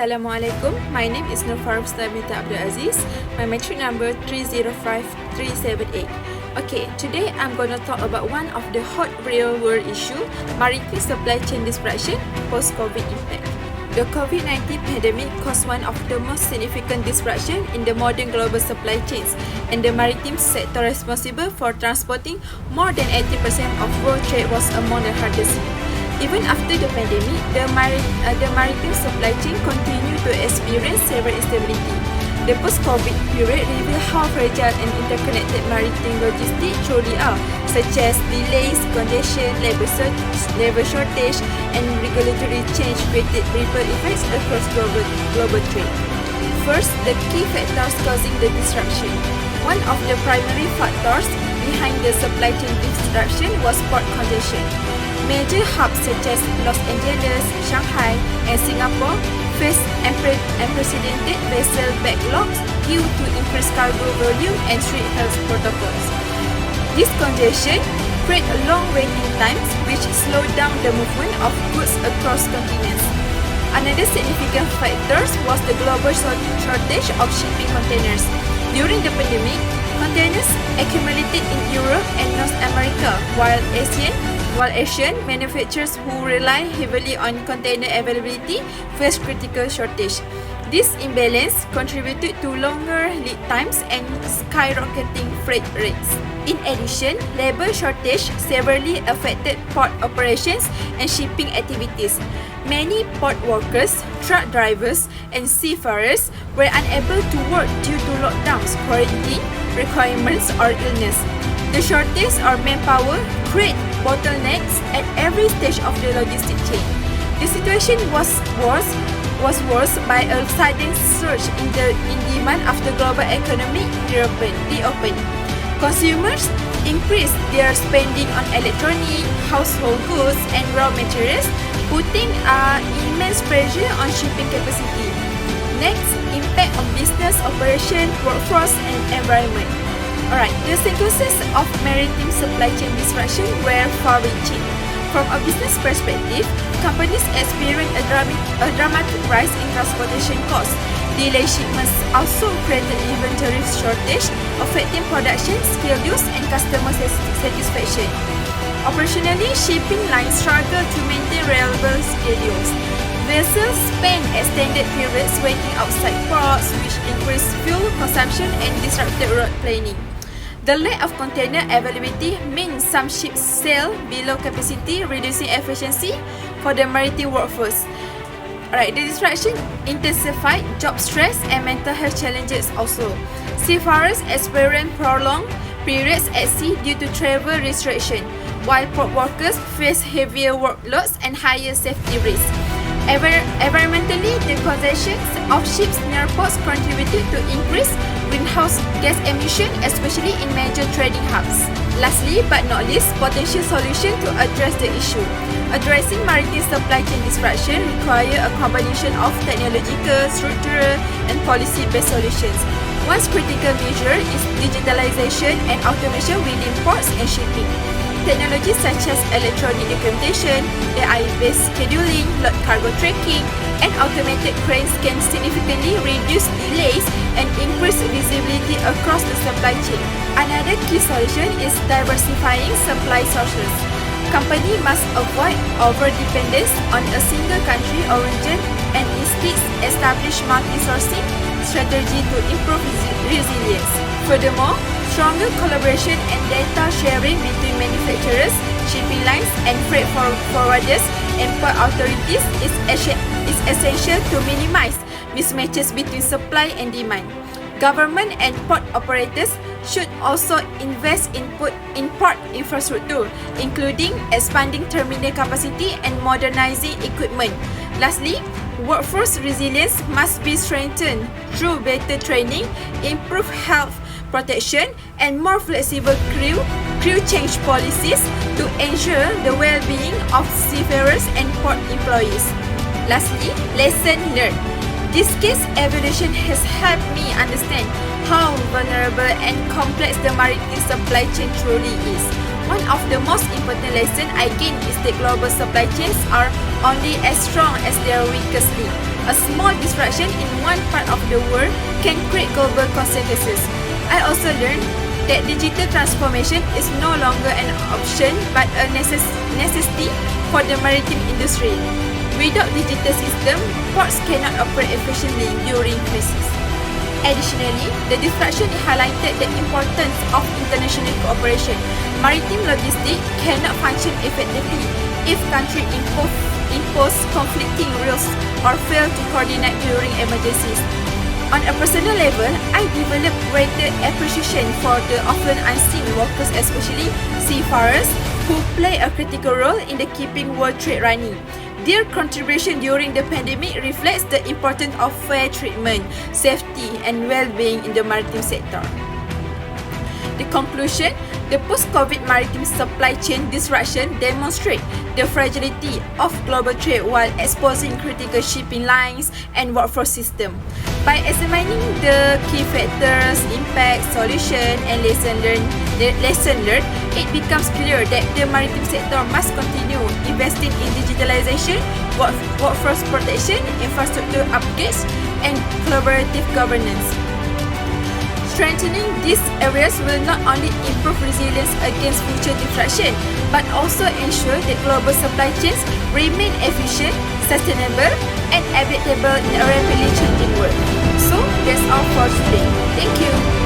Assalamualaikum. My name is Nur Farus Tabita Abdul Aziz. My matric number 305378. Okay, today I'm going to talk about one of the hot real-world issue, maritime supply chain disruption post-COVID impact. The COVID-19 pandemic caused one of the most significant disruption in the modern global supply chains, and the maritime sector responsible for transporting more than 80% of world trade was among the hardest hit. Even after the pandemic, the maritime supply chain continued to experience several instability. The post-COVID period revealed how fragile and interconnected maritime logistics truly are, such as delays, congestion, labor shortage, and regulatory change created ripple effects across global trade. First, the key factors causing the disruption. One of the primary factors behind the supply chain disruption was port congestion. Major hubs such as Los Angeles, Shanghai, and Singapore faced unprecedented vessel backlogs due to increased cargo volume and strict health protocols. This congestion created long waiting times, which slowed down the movement of goods across continents. Another significant factor was the global shortage of shipping containers. During the pandemic, containers accumulated in Europe and North America, while Asian manufacturers who rely heavily on container availability faced critical shortage. This imbalance contributed to longer lead times and skyrocketing freight rates. In addition, labor shortage severely affected port operations and shipping activities. Many port workers, truck drivers, and seafarers were unable to work due to lockdowns, quarantine requirements, or illness. The shortage of manpower created bottlenecks at every stage of the logistic chain. The situation was worse by a sudden surge in demand after global economy reopened. Consumers increased their spending on electronic, household goods, and raw materials, putting immense pressure on shipping capacity. Next, impact on business operation, workforce, and environment. Alright, the consequences of maritime supply chain disruption were far-reaching. From a business perspective, companies experienced a dramatic rise in transportation costs. Delayed shipments also created inventory shortage, affecting production schedules and customer satisfaction. Operationally, shipping lines struggled to maintain reliable schedules. Vessels spent extended periods waiting outside ports, which increased fuel consumption and disrupted route planning. The lack of container availability means some ships sail below capacity, reducing efficiency for the maritime workforce. Alright, the disruption intensified job stress and mental health challenges also. Seafarers experienced prolonged periods at sea due to travel restriction, while port workers face heavier workloads and higher safety risks. Environmentally, the congestion of ships near ports contributed to increased greenhouse gas emissions, especially in major trading hubs. Lastly, but not least, potential solution to address the issue. Addressing maritime supply chain disruption requires a combination of technological, structural, and policy-based solutions. One critical measure is digitalization and automation within ports and shipping. Technologies such as electronic documentation, AI-based scheduling, load cargo tracking, and automated cranes can significantly reduce delays and increase visibility across the supply chain. Another key solution is diversifying supply sources. Companies must avoid over-dependence on a single country or region and instead establish multi-sourcing strategy to improve resilience. Furthermore, stronger collaboration and data sharing between manufacturers, shipping lines, and freight forwarders and port authorities is essential to minimize mismatches between supply and demand. Government and port operators should also invest in port infrastructure, including expanding terminal capacity and modernizing equipment. Lastly, workforce resilience must be strengthened through better training, improved health protection, and more flexible crew change policies to ensure the well-being of seafarers and port employees. Lastly, lesson learned. This case evaluation has helped me understand how vulnerable and complex the maritime supply chain truly is. One of the most important lessons I gained is that global supply chains are only as strong as their weakest link. A small disruption in one part of the world can create global consequences. I also learned that digital transformation is no longer an option but a necessity for the maritime industry. Without digital system, ports cannot operate efficiently during crisis. Additionally, the disruption highlighted the importance of international cooperation. Maritime logistics cannot function effectively if countries impose conflicting rules or fail to coordinate during emergencies. On a personal level, I developed greater appreciation for the often unseen workers, especially seafarers, who play a critical role in the keeping world trade running. Their contribution during the pandemic reflects the importance of fair treatment, safety, and well-being in the maritime sector. The conclusion, the post-COVID maritime supply chain disruption demonstrates the fragility of global trade while exposing critical shipping lines and workforce systems. By examining the key factors, impact, solution, and lesson learned, it becomes clear that the maritime sector must continue investing in digitalization, workforce protection, infrastructure upgrades, and collaborative governance. Strengthening these areas will not only improve resilience against future disruption, but also ensure that global supply chains remain efficient, sustainable, and adaptable in a rapidly changing world. So, that's all for today. Thank you.